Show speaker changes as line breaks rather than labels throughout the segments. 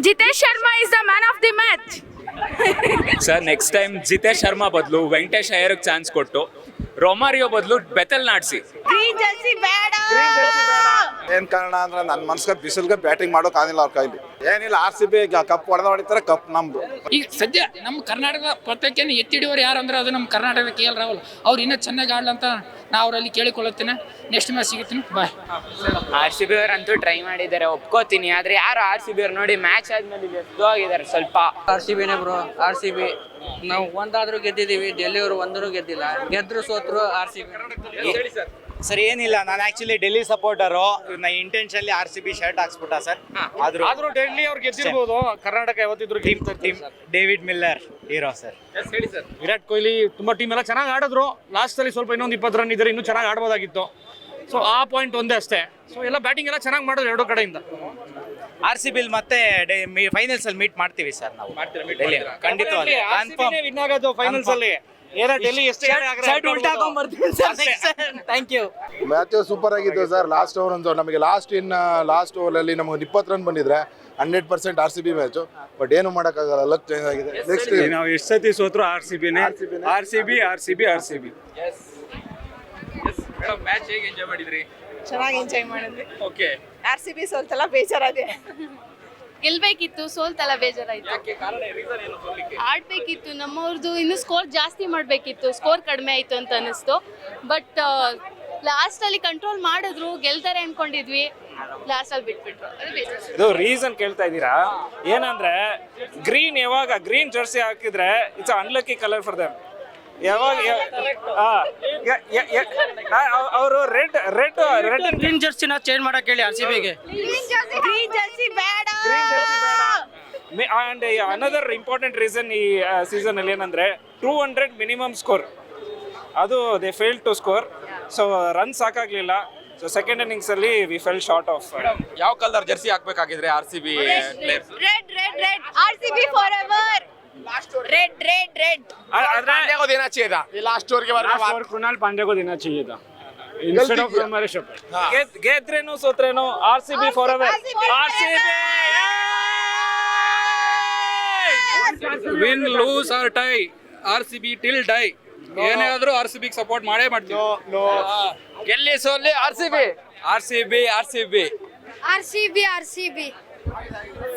Jitesh Sharma is the man of the match.
Sir next time Jitesh Sharma ಬದಲು ವೆಂಕಟೇಶ್ ಅಯ್ಯರ್ಗೆ chance ಕೊಟ್ಟು Romario ಬದಲು Bethell ನಾಡ್ಸಿ.
Green jersey ಬೇಡ.
ಏನ್ ಕಾರಣ ಅಂದ್ರೆ ನನ್ನ ಮನ್ಸಿಗೆ ಬಿಸಿಲ್ಗೆ ಬ್ಯಾಟಿಂಗ್ ಮಾಡೋಕ್ ಆಗಿಲ್ಲ ಅವ್ರ ಕೈಲಿ. ಏನಿಲ್ಲ, RCB ಕಪ್ ಹೊಡೆದಿರ್ತಾರೆ, ಕಪ್ ನಮ್ದು.
ಈಗ ಸದ್ಯ ನಮ್ಮ ಕರ್ನಾಟಕದ ಪ್ರತ್ಯೇಕ ಎತ್ತಿಡಿಯೋರು ಯಾರು ಅಂದ್ರೆ ಅದು ನಮ್ಮ ಕರ್ನಾಟಕದ KL ರಾಹುಲ್. ಅವ್ರು ಇನ್ನೂ ಚೆನ್ನಾಗಿ ಆಡ್ಲಂತ ನಾ ಅವರಲ್ಲಿ ಕೇಳಿಕೊಳ್ಳುತ್ತೇನೆ. ನೆಕ್ಸ್ಟ್ ಮ್ಯಾಚ್ ಸಿಗುತ್ತೀನಿ. ಬಾಯ್.
RCB ಅವರಂತೂ ಟ್ರೈ ಮಾಡಿದ್ದಾರೆ, ಒಪ್ಕೋತೀನಿ. ಆದ್ರೆ ಯಾರು RCB ಅವ್ರು ನೋಡಿ ಮ್ಯಾಚ್ ಆದ್ಮೇಲೆ ಎದ್ದು ಆಗಿದ್ದಾರೆ ಸ್ವಲ್ಪ.
RCBನೇ ಬ್ರೋ, RCB. ನಾವು ಒಂದಾದ್ರೂ ಗೆದ್ದಿದ್ದೀವಿ, ಡೆಲ್ಲಿಯವರು ಒಂದೂ ಗೆದ್ದಿಲ್ಲ. ಗೆದ್ರು ಸೋತ್ರು RCB.
ಸರ್ ಏನಿಲ್ಲ, ನಾನು ಆಕ್ಚುಲಿ ಡೆಲ್ಲಿ ಸಪೋರ್ಟರು. ನಾ ಇಂಟೆನ್ಷನ್ಲಿ RCB ಶರ್ಟ್ ಹಾಕ್ಸ್ಬಿಟ್ಟ ಸರ್.
ಆದ್ರೂ ಡೆಲ್ಲಿ ಅವ್ರು ಗೆದ್ದಿರ್ಬೋದು. ಕರ್ನಾಟಕ ಯಾವತ್ತಿದ್ರು
team David Miller hero sir.
ಹೇಳಿ ಸರ್. ವಿರಾಟ್ ಕೊಹ್ಲಿ ತುಂಬಾ ಟೀಮ್ ಎಲ್ಲ ಚೆನ್ನಾಗಿ ಆಡಿದ್ರು. ಲಾಸ್ಟ್ ಅಲ್ಲಿ ಸ್ವಲ್ಪ ಇನ್ನೊಂದು 20 ರನ್ ಇದ್ರೆ ಇನ್ನೂ ಚೆನ್ನಾಗಿ ಆಡ್ಬೋದಾಗಿತ್ತು. ಸೊ ಆ ಪಾಯಿಂಟ್ ಒಂದೇ ಅಷ್ಟೇ. ಸೊ ಎಲ್ಲ ಬ್ಯಾಟಿಂಗ್ ಎಲ್ಲ ಚೆನ್ನಾಗಿ ಮಾಡೋದು ಎರಡು ಕಡೆಯಿಂದ.
RCB ಮತ್ತೆ ಫೈನಲ್ಸ್ ಅಲ್ಲಿ ಮೀಟ್ ಮಾಡ್ತೀವಿ ಸರ್ ನಾವು. ಡೆಲ್ಲಿ ಖಂಡಿತವಾಗಿ ಕನ್ಫರ್ಮ್
ವಿನ್ ಆಗೋದು ಫೈನಲ್ಸ್ ಅಲ್ಲಿ. ಏನೋ ಡೆಲ್ಲಿ ಎಷ್ಟೇ
ಥ್ಯಾಂಕ್ ಯು.
ಮ್ಯಾಚ್ ಸೂಪರ್ ಆಗಿತ್ತು ಸರ್. ಲಾಸ್ಟ್ ಓವರ್ ಒಂದು ನಮಗೆ ಲಾಸ್ಟ್ ಓವರ್ ಅಲ್ಲಿ ನಮಗೆ 20 ರನ್ ಬಂದಿದ್ರೆ 100% RCB ಮ್ಯಾಚ್. ಬಟ್ ಏನು ಮಾಡೋಕ್ಕಾಗಲ್ಲ, ಲಕ್ ಚೇಂಜ್ ಆಗಿದೆ. ನೆಕ್ಸ್ಟ್
ನಾವು ಎಷ್ಟು ಸತಿ ಸೋತ್ರು RCBನೇ. RCB.
ಮೇಡಮ್ ಮ್ಯಾಚ್ ಹೇಗೆ ಎಂಜಾಯ್ ಮಾಡಿದ್ರಿ?
ಚೆನ್ನಾಗಿ ಎಂಜಾಯ್ ಮಾಡಿದ್ವಿ.
ಓಕೆ.
RCB ಸೋಲ್ತಲ್ಲ, ಬೇಜಾರಾದೆ. ಗೆಲ್ಬೇಕಿತ್ತು, ಸೋಲ್ತಲ್ಲ, ಬೇಜಾರಾಯ್ತು. ಆಡ್ಬೇಕಿತ್ತು, ನಮ್ಮವ್ರದ್ದು ಇನ್ನು ಸ್ಕೋರ್ ಜಾಸ್ತಿ ಮಾಡಬೇಕಿತ್ತು. ಸ್ಕೋರ್ ಕಡಿಮೆ ಆಯ್ತು ಅಂತ ಅನಿಸ್ತು. ಬಟ್ ಲಾಸ್ಟ್ ಅಲ್ಲಿ ಕಂಟ್ರೋಲ್ ಮಾಡಿದ್ರು, ಗೆಲ್ತಾರೆ ಅನ್ಕೊಂಡಿದ್ವಿ. ಲಾಸ್ಟ್ ಅಲ್ಲಿ ಬಿಟ್ಬಿಟ್ರು, ಅದು ಬೇಜಾರು.
ಇದು ರೀಸನ್ ಕೇಳ್ತಾ ಇದ್ದೀರಾ? ಏನಂದ್ರೆ ಯಾವಾಗ ಗ್ರೀನ್ ಜರ್ಸಿ ಹಾಕಿದ್ರೆ it's unlucky colour for them. ಯಾವಾಗ ಅವರು ರೆಡ್
ಗ್ರೀನ್ ಜರ್ಸಿನ ಚೇಂಜ್ ಮಾಡಕ್ ಹೇಳಿ RCBಗೆ.
ಗ್ರೀನ್ ಜರ್ಸಿ ಬೇಡ.
ಅಂಡ್ ಅನದರ್ ಇಂಪಾರ್ಟೆಂಟ್ ರೀಸನ್ ಈ ಸೀಸನ್ ಅಲ್ಲಿ ಏನಂದ್ರೆ 200 ಮಿನಿಮಮ್ ಸ್ಕೋರ್, ಅದು they fail to score. So run ಸಾಕಾಗ್ಲಿಲ್ಲ. ಸೊ ಸೆಕೆಂಡ್ ಇನ್ನಿಂಗ್ಸ್ ಅಲ್ಲಿ ವಿ ಫೆಲ್ ಶಾರ್ಟ್ ಆಫ್.
ಯಾವ ಕಲರ್ ಜರ್ಸಿ ಹಾಕ್ಬೇಕಾಗಿದ್ರೆ RCB players?
Red RCB forever. Red
देना चाहिए था ये लास्ट ओवर के बारे में
और कृणाल पांड्या को देना चाहिए था इंस्टेड ऑफ हमारे शॉट. गेद्रेनो सोत्रेनो RCB forever.
Win lose or tie RCB till die. ಏನೇ ಆದ್ರೂ RCB ಸಪೋರ್ಟ್ ಮಾಡೇ ಮಾಡ್ತೀವಿ.
ಗೆಲ್ಲಿ ಸೋಲಿ RCB.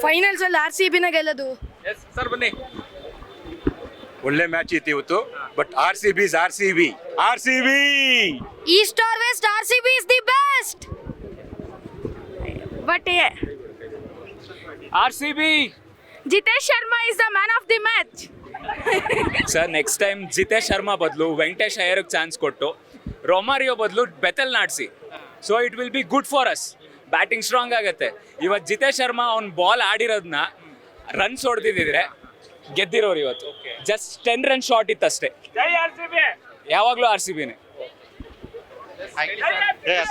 ಫೈನಲ್ಸ್ ಅಲ್ಲಿ RCB ನ ಗೆಲ್ಲೋದು.
ಎಸ್ ಸರ್, ಬನ್ನಿ.
ಒಳ್ಳೆ ಮ್ಯಾಚ್ ಇತ್ತು ಇವತ್ತು. But RCB
east or west, RCB is the best. But
RCB.
Jitesh Sharma is the man of the match.
Sir next time Jitesh Sharma ಬದಲು ವೆಂಕಟೇಶ್ ಅಯ್ಯರ್ಗೆ ಚಾನ್ಸ್ ಕೊಟ್ಟು ರೊಮಾರಿಯೋ ಬದಲು ಬೆತಲ್ ನಾಡ್ಸಿ. So it will be good for us. Batting strong ಆಗುತ್ತೆ. ಇವತ್ತು ಜಿತೇಶ್ ಶರ್ಮಾ ಅವ್ನ ball ಆಡಿರೋದನ್ನ runs ಹೊಡೆದಿದ್ರೆ ಗೆದ್ದಿರೋರು ಇವತ್ತು. ಜಸ್ಟ್ 10 ರನ್ ಶಾರ್ಟ್ ಇತ್ತಷ್ಟೇ. ಯಾವಾಗಲೂ RCBನೇ.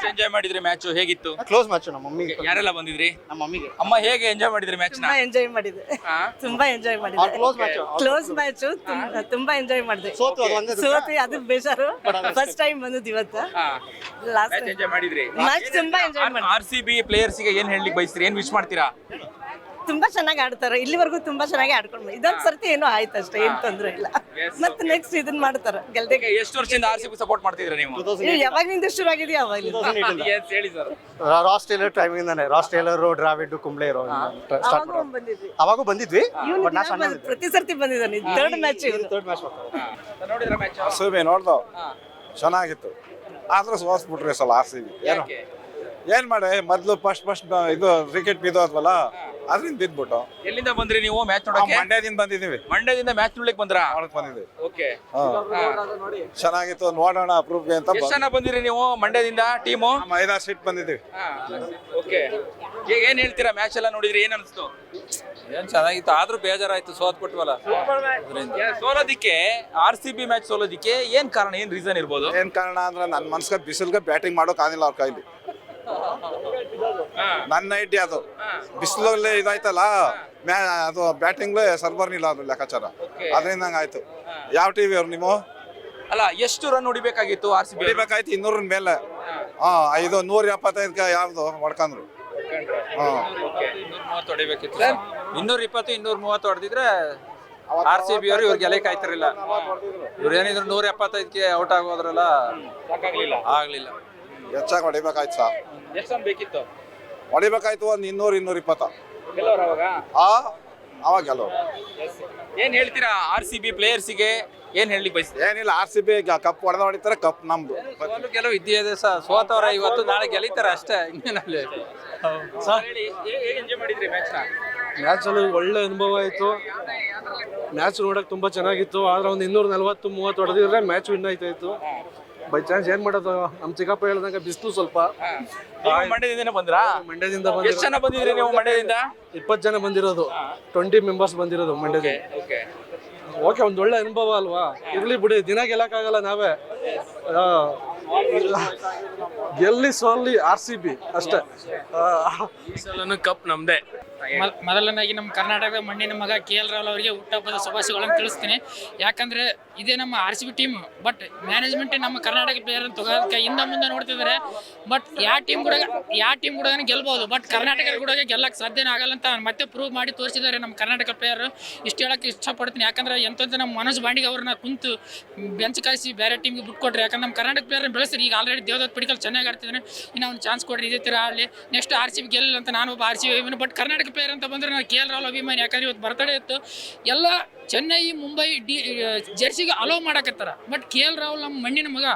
ಎಂಜಾಯ್ ಮಾಡಿದ್ರಿ ಮ್ಯಾಚ್? ಹೇಗಿತ್ತು?
Close match. ನಮ್ಮ ಮಮ್ಮಿಗೆ
ಯಾರೆಲ್ಲ ಬಂದಿದ್ರಿ?
ನಮ್ಮ ಮಮ್ಮಿಗೆ.
ಅಮ್ಮ ಹೇಗೆ ಎಂಜಾಯ್ ಮಾಡಿದ್ರಿ ಮ್ಯಾಚ್ ನ?
ಎಂಜಾಯ್ ಮಾಡಿದೆ, ತುಂಬಾ ಎಂಜಾಯ್ ಮಾಡಿದೆ. ಕ್ಲೋಸ್ ಮ್ಯಾಚ್ ತುಂಬಾ ಎಂಜಾಯ್ ಮಾಡಿದೆ. ಸೋತು ಅದು ಬೇಜಾರು. ಫಸ್ಟ್ ಟೈಮ್ ಬಂದಿದ್ದು ಇವತ್ತು. ಲಾಸ್ಟ್
ಎಂಜಾಯ್ ಮಾಡಿದ್ರಿ?
ಮ್ಯಾಚ್ ತುಂಬಾ ಎಂಜಾಯ್ ಮಾಡಿದೆ.
RCB ಪ್ಲೇಯರ್ಸ್ ಗೆ ಏನ್ ಹೇಳಲಿಕ್ಕೆ ಬಯಸ್ತೀರಿ? ಏನ್ ವಿಶ್ ಮಾಡ್ತೀರಾ?
ತುಂಬಾ ಚೆನ್ನಾಗಿ ಆಡ್ತಾರೆ. ಇಲ್ಲಿವರೆಗೂ ತುಂಬಾ ಚೆನ್ನಾಗಿ ಆಡ್ಕೊಂಡು ಇದೊಂದ್ ಸರ್ತಿ ಏನೋ ಆಯ್ತು ಅಷ್ಟೇ, ಏನ್ ತೊಂದ್ರೆ ಇಲ್ಲ. ಮತ್ತೆ ನೆಕ್ಸ್ಟ್ ಇದನ್ನ ಮಾಡ್ತಾರೆ ಗೆಲ್ದೆ.
ಎಷ್ಟು ವರ್ಷದಿಂದ RCB ಸಪೋರ್ಟ್ ಮಾಡ್ತಿದ್ರ ನೀವು?
ಯಾವಾಗಿನಿಂದ ಶುರು ಆಗಿದೆಯಾ? ಅವಾಗ
ಹೇಳಿ ಸರ್.
ರಾಸ್ ಟೇಲರ್ ಟೈಮಿಂದಾನೆ. ರಾಸ್ ಟೇಲರ್, ಡ್ರಾವಿಡ್, ಕುಂಬ್ಳೆ ಇರೋ ಸ್ಟಾರ್ಟ್
ಬಂದಿದ್ವಿ.
ಅವಾಗೂ ಬಂದಿದ್ವಿ.
ಪ್ರತಿ ಸರ್ತಿ ಬಂದಿದ್ದಾನೆ. ಥರ್ಡ್ ಮ್ಯಾಚ್
ನೋಡಿದ್ರ ಮ್ಯಾಚ್?
RCB ನೋಡ್ದು ಚೆನ್ನಾಗಿತ್ತು. ಆದ್ರೂ ಸೋಸ್ಬಿಟ್ರಿ ಸಲ RCB. ಏನ್ ಮಾಡಿ ಮೊದ್ಲು ಫಸ್ಟ್ ಇದು ವಿಕೆಟ್ ಬಿದ್ದೋದ್ವಲ್ಲ, ಅದ್ರಿಂದ ಬಿದ್ಬಿಟ್ಟು.
ಎಲ್ಲಿಂದ ಬಂದ್ರಿ ನೀವು ಮ್ಯಾಚ್ ನೋಡಕ್ಕೆ?
ಮಂಡ್ಯದಿಂದ ಬಂದಿದ್ದೀವಿ.
ಮಂಡ್ಯದಿಂದ ಮ್ಯಾಚ್ ನೋಡ್ಲಿಕ್ಕೆ ಬಂದ್ರಾ?
ಬಂದಿದ್ದೀವಿ.
ಓಕೆ.
ಚೆನ್ನಾಗಿತ್ತು, ನೋಡೋಣ ಅಪ್ರೂವ್ಗೆ ಅಂತ.
ಎಷ್ಟು ಜನ ಬಂದಿರಿ ನೀವು ಮಂಡ್ಯದಿಂದ ಟೀಮು?
5-6 ಸೀಟ್ ಬಂದಿದ್ದೀವಿ.
ಓಕೆ. ಏನ್ ಹೇಳ್ತೀರಾ? ಮ್ಯಾಚ್ ಎಲ್ಲ ನೋಡಿದ್ರಿ, ಏನ್ ಅನ್ಸ್ತು?
ಏನ್ ಚೆನ್ನಾಗಿತ್ತು, ಆದ್ರೂ ಬೇಜಾರಾಯ್ತು, ಸೋತ್ಬಿಟ್ವಲ್ಲ.
ಸೋಲೋದಿಕ್ಕೆ RCB ಮ್ಯಾಚ್ ಸೋಲೋದಿಕ್ಕೆ ಏನ್ ಕಾರಣ, ಏನ್ ರೀಸನ್ ಇರ್ಬೋದು?
ಏನ್ ಕಾರಣ ಅಂದ್ರೆ ನನ್ನ ಮನ್ಸಿಗೆ ಬಿಸಿಲ್ಗೆ ಬ್ಯಾಟಿಂಗ್ ಮಾಡೋಕ್ ಆಗಿಲ್ಲ ಅವ್ರ ಕೈಲಿ. ನನ್ನ ಐಡಿಯಾ ಅದು. ಬಿಸಿಲಲ್ಲಿ ಇದಾಯ್ತಲ್ಲ, ಅದು ಬ್ಯಾಟಿಂಗ್ ಸರ್ವರ್ ಇಲ್ಲ, ಅದು ಲೆಕ್ಕಾಚಾರ. ಅದರಿಂದ ಹಂಗಾಯ್ತು. ಯಾವ ಟಿವಿ ಅವ್ರು ನೀವು?
ಅಲ್ಲ, ಎಷ್ಟು ರನ್ ಹೊಡಿಬೇಕಾಗಿತ್ತು RCB?
ಹೊಡಿಬೇಕಾಯ್ತು 200 ಮೇಲೆ. ಇದು 175 ಯಾವ್ದು ಹೊಡ್ಕೊಂಡ್ರು. ಹಾಂ
230 ಹೊಡಿಬೇಕಿತ್ತು ಸರ್. 220 230 ಹೊಡೆದಿದ್ರೆ ಆರ್ ಸಿ ಬಿ ಅವರು ಇವ್ರಿಗೆ ಗೆಲೆ ಕಾಯ್ತಿರಲಿಲ್ಲ. ಇವ್ರು ಏನಿದ್ರು 175ಗೆ ಔಟ್ ಆಗೋದ್ರಲ್ಲ, ಆಗ್ಲಿಲ್ಲ.
ಹೆಚ್ಚಾಗಿ ಹೊಡಿಬೇಕಾಯ್ತು ಸರ್.
ಎಷ್ಟು ರನ್ ಬೇಕಿತ್ತು?
ಹೊಡಿಬೇಕಾಯ್ತು ಒಂದು 200-220. ಅವಾಗ ಗೆಲ್ಲೋರು.
ಏನ್ ಹೇಳ್ತೀರಾ ಆರ್ ಸಿ ಬಿ ಪ್ಲೇಯರ್ಸಿಗೆ? ಏನ್ ಹೇಳಿ ಬಯಸ್ತೀರಾ?
ಏನಿಲ್ಲ, ಆರ್ ಸಿ ಬಿ ಕಪ್ ಹೊಡಿತಾರೆ, ಕಪ್ ನಮ್ದು.
ಗೆಲುವು ಇದ್ದೇ ಇದೆ ಸರ್. ಸೋತವರ ಇವತ್ತು ನಾಳೆ ಗೆಲ್ಲಿತಾರೆ ಅಷ್ಟೇ. ಇನ್ನೇನಲ್ಲಿ ಎಂಜಾಯ್ ಮಾಡಿದ್ರಿ
ಮ್ಯಾಚಲ್ಲಿ ಒಳ್ಳೆ ಅನುಭವ ಆಯಿತು. ಮ್ಯಾಚ್ ನೋಡೋಕೆ ತುಂಬ ಚೆನ್ನಾಗಿತ್ತು. ಆದರೆ ಒಂದು 240-30 ಹೊಡೆದಿದ್ರೆ ಮ್ಯಾಚ್ ವಿನ್ ಆಯ್ತಾಯಿತ್ತು. ಬೈ ಚಾನ್ಸ್ ಏನು ಮಾಡೋದು, ನಮ್ಮ ಚಿಕ್ಕಪ್ಪ ಹೇಳ್ದಂಗೆ ಬಿಸಿಲು ಸ್ವಲ್ಪ.
ಮಂಡ್ಯದಿಂದ ಬಂದ್ರಾ?
ಮಂಡ್ಯದಿಂದ
ಎಷ್ಟು ಜನ ಬಂದಿದ್ರಿ ನೀವು ಮಂಡ್ಯದಿಂದ?
20 ಜನ ಬಂದಿರೋದು, 20 ಮೆಂಬರ್ಸ್ ಬಂದಿರೋದು ಮಂಡ್ಯದಿಂದ. ಓಕೆ, ಒಂದು ಒಳ್ಳೆ ಅನುಭವ ಅಲ್ವಾ. ಇರ್ಲಿ ಬಿಡಿ, ದಿನ ಗೆಲ್ಲಕ್ಕಾಗಲ್ಲ ನಾವೇ. ಗೆಲ್ಲಿ ಸೋಲ್ಲಿ ಆರ್ ಸಿ ಬಿ ಅಷ್ಟೇ.
ಕಪ್ ನಮ್ದೇ.
ಮೊದಲನೇದಾಗಿ ನಮ್ಮ ಕರ್ನಾಟಕದ ಮಣ್ಣಿನ ಮಗ KL ರಾಹುಲ್ ಅವರಿಗೆ ಹುಟ್ಟುಹಬ್ಬದ ಶುಭಾಶಯಗಳನ್ನು ತಿಳಿಸ್ತೀನಿ. ಯಾಕಂದರೆ ಇದೇ ನಮ್ಮ RCB ಟೀಮ್. ಬಟ್ ಮ್ಯಾನೇಜ್ಮೆಂಟ್ ನಮ್ಮ ಕರ್ನಾಟಕ ಪ್ಲೇಯರ್ ಅಂತ ತಗೋದಕ್ಕೆ ಹಿಂದೆ ಮುಂದೆ ನೋಡ್ತಿದ್ದಾರೆ. ಬಟ್ ಯಾವ ಟೀಮ್ ಕೂಡ ಗೆಲ್ಬೋದು, ಬಟ್ ಕರ್ನಾಟಕ ಕೂಡ ಗೆಲ್ಲಕ್ಕೆ ಸಾಧ್ಯನೇ ಆಗಲ್ಲ ಅಂತ ಮತ್ತೆ ಪ್ರೂವ್ ಮಾಡಿ ತೋರಿಸಿದ್ದಾರೆ ನಮ್ಮ ಕರ್ನಾಟಕ ಪ್ಲೇಯರ್. ಇಷ್ಟು ಹೇಳೋಕ್ಕೆ ಇಷ್ಟಪಡ್ತೀನಿ. ಯಾಕಂದರೆ ಎಂಥದ್ದು ನಮ್ಮ ಮನೋಜ್ ಬಾಂಡಿಗೆ ಅವ್ರನ್ನ ಕುಂತು ಬೆಂಚ್ ಕಾಯಿಸಿ ಬೇರೆ ಟೀಮ್ಗೆ ಬಿಟ್ಕೊಟ್ರಿ. ಯಾಕಂದ್ರೆ ನಮ್ಮ ಕರ್ನಾಟಕ ಪ್ಲೇಯರ್ನ ಬೆಳೆಸ್ರಿ. ಈಗ ಆಲ್ರೆಡಿ ದೇವದತ್ ಪಡಿಕಲ್ ಚೆನ್ನಾಗಿ ಆಡ್ತಿದ್ದಾನೆ, ಇನ್ನು ಅವ್ನು ಚಾನ್ಸ್ ಕೊಡ್ರಿ, ಇದೇ ಥರ ಆಡಲಿ. ನೆಕ್ಸ್ಟ್ RCB ಗೆಲ್ಲ ಅಂತ ನಾನು ಒಬ್ಬ RCB ಅಭಿಮಾನಿ. ಬಟ್ ಕರ್ನಾಟಕ ಪ್ಲೇಯರ್ ಅಂತ ಬಂದರೆ ನಾನು KL ರಾಹುಲ್ ಅಭಿಮಾನಿ. ಯಾಕಂದ್ರೆ ಇವತ್ತು ಬರ್ತಡೇ ಇತ್ತು. ಎಲ್ಲ ಚೆನ್ನೈ, ಮುಂಬೈ ಜೆರ್ಸಿಗೆ ಅಲೋ ಮಾಡಕತ್ತಾರ. ಬಟ್ KL ರಾಹುಲ್ ನಮ್ಮ ಮಣ್ಣಿನ ಮಗ.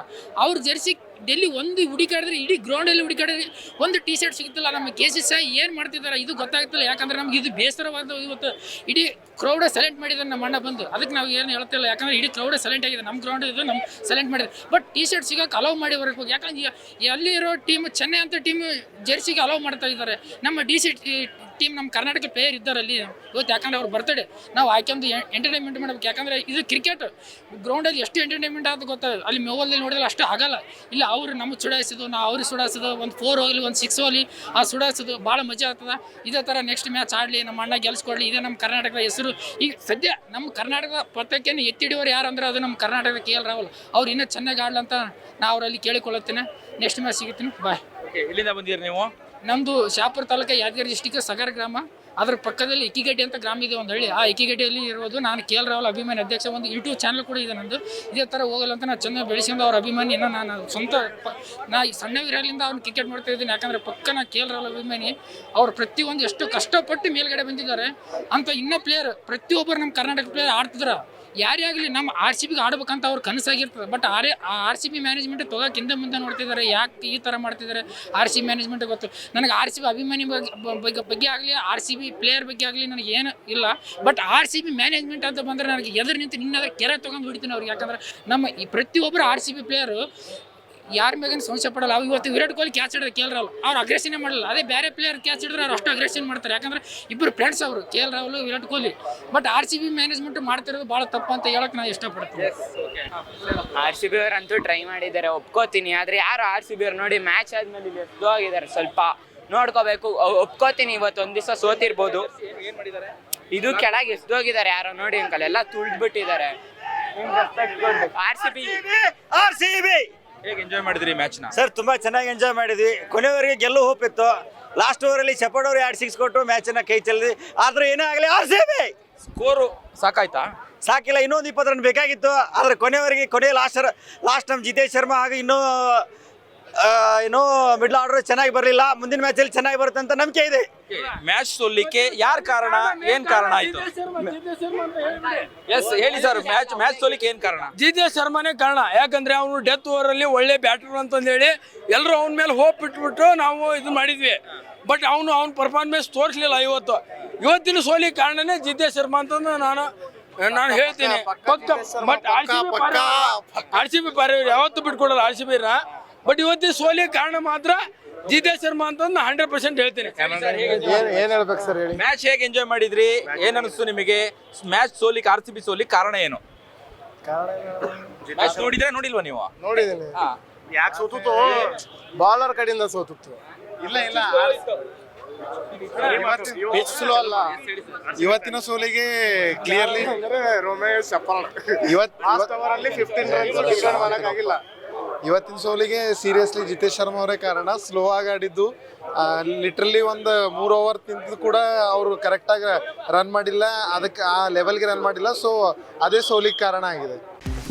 ಅವ್ರ ಜೆರ್ಸಿ ಡೆಲ್ಲಿ ಒಂದು ಹುಡುಕಾಡಿದ್ರೆ ಇಡೀ ಗ್ರೌಂಡಲ್ಲಿ ಹುಡುಕಾಡಿದ್ರೆ ಒಂದು ಟಿ ಶರ್ಟ್ ಸಿಗುತ್ತಿಲ್ಲ. ನಮ್ಮ KCCI ಏನು ಮಾಡ್ತಿದ್ದಾರೆ ಇದು ಗೊತ್ತಾಗ್ತಿಲ್ಲ. ಯಾಕಂದ್ರೆ ನಮ್ಗೆ ಇದು ಬೇಸರವಾದ. ಇವತ್ತು ಇಡೀ ಕ್ರೌಡೇ ಸೆಲೆಕ್ಟ್ ಮಾಡಿದ್ದಾರೆ ನಮ್ಮ ಅಣ್ಣ ಬಂದು. ಅದಕ್ಕೆ ನಾವು ಏನು ಹೇಳ್ತಿಲ್ಲ, ಯಾಕಂದ್ರೆ ಇಡೀ ಕ್ರೌಡೇ ಸೆಲೆಕ್ಟ್ ಆಗಿದೆ. ನಮ್ಮ ಗ್ರೌಂಡ್ ಇದು ನಮ್ಮ ಸೆಲೆಕ್ಟ್ ಮಾಡಿದ್ದಾರೆ. ಬಟ್ ಟಿ ಶರ್ಟ್ ಸಿಗೋಕೆ ಅಲೋ ಮಾಡಿ ಬರಬೇಕು. ಯಾಕಂದ್ರೆ ಎಲ್ಲಿ ಇರೋ ಟೀಮ್, ಚೆನ್ನೈ ಅಂತ ಟೀಮ್ ಜೆರ್ಸಿಗೆ ಅಲೋ ಮಾಡ್ತಾ ಇದ್ದಾರೆ. ನಮ್ಮ DC ಟೀಮ್ ನಮ್ಮ ಕರ್ನಾಟಕ ಪ್ಲೇಯರ್ ಇದ್ದಾರೆ ಅಲ್ಲಿ ಇವತ್ತು. ಯಾಕಂದ್ರೆ ಅವ್ರು ಬರ್ತಡೇ ನಾವು ಆಯ್ಕೊಂಡು ಎಂಟರ್ಟೈನ್ಮೆಂಟ್ ಮಾಡ್ಬೇಕು. ಯಾಕಂದರೆ ಇದು ಕ್ರಿಕೆಟ್ ಗ್ರೌಂಡಲ್ಲಿ ಎಷ್ಟು ಎಂಟರ್ಟೈನ್ಮೆಂಟ್ ಆದ ಗೊತ್ತಾಗ ಅಲ್ಲಿ ಮೊಬೈಲಲ್ಲಿ ನೋಡಿದ್ರೆ ಅಷ್ಟು ಆಗಲ್ಲ. ಇಲ್ಲ ಅವ್ರು ನಮಗೆ ಸುಡಾಯಿಸೋದು, ನಾವು ಅವ್ರಿಗೆ ಸುಡಾಯಿಸೋದು, ಒಂದು 4 ಹೋಗಲಿ ಒಂದು 6 ಹೋಗಲಿ ಆ ಸುಡಾಯಿಸೋದು ಭಾಳ ಮಜಾ ಆಗ್ತದೆ. ಇದೇ ಥರ ನೆಕ್ಸ್ಟ್ ಮ್ಯಾಚ್ ಆಡಲಿ, ನಮ್ಮ ಅಣ್ಣ ಗೆಲ್ಸ್ಕೊಡ್ಲಿ. ಇದೇ ನಮ್ಮ ಕರ್ನಾಟಕದ ಹೆಸರು. ಈಗ ಸದ್ಯ ನಮ್ಮ ಕರ್ನಾಟಕದ ಪತಾಕೆಯನ್ನು ಎತ್ತಿಡಿಯೋರು ಯಾರು ಅಂದ್ರೆ ಅದು ನಮ್ಮ ಕರ್ನಾಟಕದ KL ರಾಹುಲ್. ಅವ್ರು ಇನ್ನೂ ಚೆನ್ನಾಗಿ ಆಡ್ಲಂತ ನಾವು ಅವರಲ್ಲಿ ಕೇಳಿಕೊಳ್ಳುತ್ತೇನೆ. ನೆಕ್ಸ್ಟ್ ಮ್ಯಾಚ್ ಸಿಗುತ್ತೀನಿ. ಬಾಯ್.
ಎಲ್ಲಿಂದ ಬಂದಿರಿ ನೀವು?
ನಮ್ಮದು ಶಾಪುರ ತಾಲೂಕು, ಯಾದಗಿರಿ ಡಿಸ್ಟಿಕ್, ಸಗರ ಗ್ರಾಮ. ಅದರ ಪಕ್ಕದಲ್ಲಿ ಇಕ್ಕಿಗಡ್ಡೆ ಅಂತ ಗ್ರಾಮ ಇದೆ, ಒಂದು ಹಳ್ಳಿ. ಆ ಇಕ್ಕಿಗಡ್ಡೆಯಲ್ಲಿ ಇರೋದು ನಾನು KL ರಾಹುಲ್ ಅಭಿಮಾನಿ ಅಧ್ಯಕ್ಷ. ಒಂದು ಯೂಟ್ಯೂಬ್ ಚಾನಲ್ ಕೂಡ ಇದೆ ನಂದು. ಇದೇ ಥರ ಹೋಗಲ್ಲ ಅಂತ ನಾನು ಚೆನ್ನಾಗಿ ಬೆಳೆಸಿಕೊಂಡು ಅವ್ರ ಅಭಿಮಾನಿ. ಇನ್ನೂ ನಾನು ಸ್ವಂತ ನಾ ಸಣ್ಣವಿರಲಿಂದ ಅವ್ನು ಕ್ರಿಕೆಟ್ ಮಾಡ್ತಾ ಇದ್ದೀನಿ. ಯಾಕಂದರೆ ಪಕ್ಕ ನಾನು KL ರಾಹುಲ್ ಅಭಿಮಾನಿ. ಅವ್ರು ಪ್ರತಿಯೊಂದು ಎಷ್ಟು ಕಷ್ಟಪಟ್ಟು ಮೇಲ್ಗಡೆ ಬಂದಿದ್ದಾರೆ ಅಂತ. ಇನ್ನೂ ಪ್ಲೇಯರ್ ಪ್ರತಿಯೊಬ್ಬರು ನಮ್ಮ ಕರ್ನಾಟಕ ಪ್ಲೇಯರ್ ಆಡ್ತಿದ್ರು. ಯಾರೇ ಆಗಲಿ ನಮ್ಮ RCBಗೆ ಆಡ್ಬೇಕಂತ ಅವ್ರ ಕನಸಾಗಿರ್ತದೆ. ಬಟ್ RCB ಮ್ಯಾನೇಜ್ಮೆಂಟ್ ತೊಗೋಕೆ ಹಿಂದೆ ಮುಂದೆ ನೋಡ್ತಿದ್ದಾರೆ. ಯಾಕೆ ಈ ಥರ ಮಾಡ್ತಿದ್ದಾರೆ RCB ಮ್ಯಾನೇಜ್ಮೆಂಟ್ ಗೊತ್ತು. ನನಗೆ RCB ಅಭಿಮಾನಿ ಬಗ್ಗೆ ಆಗಲಿ, RCB ಪ್ಲೇಯರ್ ಬಗ್ಗೆ ಆಗಲಿ ನನಗೆ ಏನು ಇಲ್ಲ. ಬಟ್ RCB ಮ್ಯಾನೇಜ್ಮೆಂಟ್ ಅಂತ ಬಂದರೆ ನನಗೆ ಎದುರು ನಿಂತು ನಿನ್ನಾದ್ರೆ ಕೆರೆ ತೊಗೊಂಡು ಬಿಡ್ತೀನಿ ಅವ್ರಿಗೆ. ಯಾಕಂದ್ರೆ ನಮ್ಮ ಈ ಪ್ರತಿಯೊಬ್ಬರು RCB ಪ್ಲೇಯರು ಯಾರ ಮೇಗೇನು ಸಂಶಯ ಪಡಲ್ಲ. ಅವ್ರು ಇವತ್ತು ವಿರಾಟ್ ಕೊಹ್ಲಿ ಕ್ಯಾಚ್ ಹಿಡಿದ್ರೆ KL ರಾಹುಲ್ ಅವ್ರು ಅಗ್ರೆಷನ್ನೇ ಮಾಡಲ್ಲ. ಅದೇ ಬೇರೆ ಪ್ಲೇಯರ್ ಕ್ಯಾಚ್ ಹಿಡಿದ್ರೆ ಅವ್ರು ಅಷ್ಟು ಅಗ್ರೆಷನ್ ಮಾಡ್ತಾರೆ. ಯಾಕಂದರೆ ಇಬ್ಬರು ಫ್ರೆಂಡ್ಸ್ ಅವರು, KL Rahul, Virat Kohli. But RCB management ಮಾಡ್ತಿರೋದು ಭಾಳ ತಪ್ಪು ಅಂತ ಹೇಳಕ್ಕೆ ನಾನು ಇಷ್ಟಪಡ್ತೀನಿ.
RCB ಅವರಂತೂ ಟ್ರೈ ಮಾಡಿದ್ದಾರೆ, ಒಪ್ಕೋತೀನಿ. ಆದರೆ ಯಾರು RCB ಅವ್ರು ನೋಡಿ ಮ್ಯಾಚ್ ಆದ್ಮೇಲೆ ಇಲ್ಲಿ ಎದ್ದು ಹೋಗಿದ್ದಾರೆ. ಸ್ವಲ್ಪ ನೋಡ್ಕೋಬೇಕು. ಒಪ್ಕೋತೀನಿ, ಇವತ್ತು ಒಂದು ದಿವಸ ಸೋತಿರ್ಬೋದು. ಇದು ಕೆಳಗೆ ಎದ್ದು ಹೋಗಿದ್ದಾರೆ ಯಾರೋ ನೋಡಿ ಅಂಕಲ್, ಎಲ್ಲ ತುಳಿದ್ಬಿಟ್ಟಿದ್ದಾರೆ.
RCB
ಹೇಗೆ ಎಂಜಾಯ್ ಮಾಡಿದ್ರಿ ಮ್ಯಾಚ್ನ?
ಸರ್ ತುಂಬಾ ಚೆನ್ನಾಗಿ ಎಂಜಾಯ್ ಮಾಡಿದ್ವಿ. ಕೊನೆಯವರೆಗೆ ಗೆಲ್ಲು ಹೋಪ್ ಇತ್ತು. ಲಾಸ್ಟ್ ಓವರಲ್ಲಿ ಶೆಪರ್ಡ್ ಅವರು 2 6 ಕೊಟ್ಟು ಮ್ಯಾಚನ್ನು ಕೈ ಚೆಲ್ಲಿದ್ವಿ. ಆದರೂ ಏನೇ ಆಗಲಿ RCB
ಸ್ಕೋರು ಸಾಕಾಯ್ತಾ?
ಸಾಕಿಲ್ಲ, ಇನ್ನೊಂದು 20 ರನ್ ಬೇಕಾಗಿತ್ತು. ಆದರೆ ಕೊನೆ ಲಾಸ್ಟ್ ನಮ್ಮ ಜಿತೇಶ್ ಶರ್ಮಾ ಹಾಗೂ ಇನ್ನೂ ಮಿಡ್ಲ್ ಆರ್ಡರ್ ಚೆನ್ನಾಗಿ ಬರಲಿಲ್ಲ. ಮುಂದಿನ ಮ್ಯಾಚಲ್ಲಿ ಚೆನ್ನಾಗಿ ಬರುತ್ತೆ ಅಂತ ನಂಬಿಕೆ ಇದೆ.
ಮ್ಯಾಚ್ ಸೋಲಿಕ್ಕೆ ಯಾರು ಕಾರಣ, ಏನ್ ಕಾರಣ ಆಯ್ತು? ಎಸ್ ಹೇಳಿ ಸರ್, ಮ್ಯಾಚ್ ಸೋಲಿಕ್ಕೆ ಏನ್ ಕಾರಣ?
ಜಿತೇಶ್ ಶರ್ಮಾನೇ ಕಾರಣ. ಯಾಕಂದ್ರೆ ಅವನು ಡೆತ್ ಓವರಲ್ಲಿ ಒಳ್ಳೆ ಬ್ಯಾಟರ್ ಅಂತಂದೇಳಿ ಎಲ್ಲರೂ ಅವನ ಮೇಲೆ ಹೋಪ್ ಇಟ್ಬಿಟ್ಟು ನಾವು ಇದು ಮಾಡಿದ್ವಿ. ಬಟ್ ಅವನ ಪರ್ಫಾರ್ಮೆನ್ಸ್ ತೋರಿಸಲಿಲ್ಲ ಇವತ್ತಿನ ಸೋಲಿಗೆ ಕಾರಣನೇ ಜಿತೇಶ್ ಶರ್ಮಾ ಅಂತಂದು ನಾನು ಹೇಳ್ತೀನಿ ಪಕ್ಕ. ಬಟ್ RCB ಪಾರ ಯಾವತ್ತೂ ಬಿಟ್ಕೊಡಲ್ಲ RCB-ನ. ಬಟ್ ಇವತ್ತಿನ ಸೋಲಿಗೆ ಕಾರಣ ಮಾತ್ರ ಜಿತೇಶ್ ಶರ್ಮಾ ಅಂತ 100% ಹೇಳ್ತೀನಿ.
ಏನ್ ಹೇಳ್ಬೇಕು ಸರ್ ಹೇಳಿ.
ಮ್ಯಾಚ್ ಹೇಗೆ ಎಂಜಾಯ್ ಮಾಡಿದ್ರಿ, ಏನ್ ಅನಿಸ್ತು ನಿಮಗೆ? ಮ್ಯಾಚ್ ಸೋಲಿಕ್ಕೆ RCB ಸೋಲಿಕ್ಕೆ ಕಾರಣ ಏನು? ಮ್ಯಾಚ್ ನೋಡಿಲ್ವಾ ನೀವು?
ನೋಡಿದ್ದೀನಿ. ಯಾಕೆ ಸೋತಿತ್ತು? ಬಾಲರ್ ಕಡೆಯಿಂದ ಸೋತಿತ್ತು. ಇಲ್ಲ ಇವತ್ತಿನ ಸೋಲಿಗೆ ಕ್ಲಿಯರ್ಲಿ ರೋಮೇಶ್ ಇವತ್ತು 15 ರನ್ಸ್ ಡಿಫೆಂಡ್ ಮಾಡಕ್ಕಾಗಿಲ್ಲ.
ಇವತ್ತಿನ ಸೋಲಿಗೆ ಸೀರಿಯಸ್ಲಿ ಜಿತೇಶ್ ಶರ್ಮಾ ಅವರೇ ಕಾರಣ. ಸ್ಲೋ ಆಗಿ ಆಡಿದ್ದು, ಲಿಟ್ರಲಿ ಒಂದು 3 ಓವರ್ ತಿಂದು ಕೂಡ ಅವರು ಕರೆಕ್ಟಾಗಿ ರನ್ ಮಾಡಿಲ್ಲ, ಅದಕ್ಕೆ ಆ ಲೆವೆಲ್ಗೆ ರನ್ ಮಾಡಿಲ್ಲ. ಸೊ ಅದೇ ಸೋಲಿಗೆ ಕಾರಣ ಆಗಿದೆ.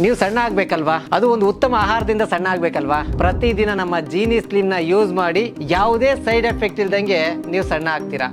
ನೀವು ಸಣ್ಣ ಆಗಬೇಕಲ್ವಾ? ಅದು ಒಂದು ಉತ್ತಮ ಆಹಾರದಿಂದ ಸಣ್ಣ ಆಗಬೇಕಲ್ವಾ? ಪ್ರತಿದಿನ ನಮ್ಮ ಜೀನಿ ಸ್ಲಿಮ್ನ ಯೂಸ್ ಮಾಡಿ ಯಾವುದೇ ಸೈಡ್ ಎಫೆಕ್ಟ್ ಇಲ್ದಂಗೆ ನೀವು ಸಣ್ಣ ಆಗ್ತೀರಾ.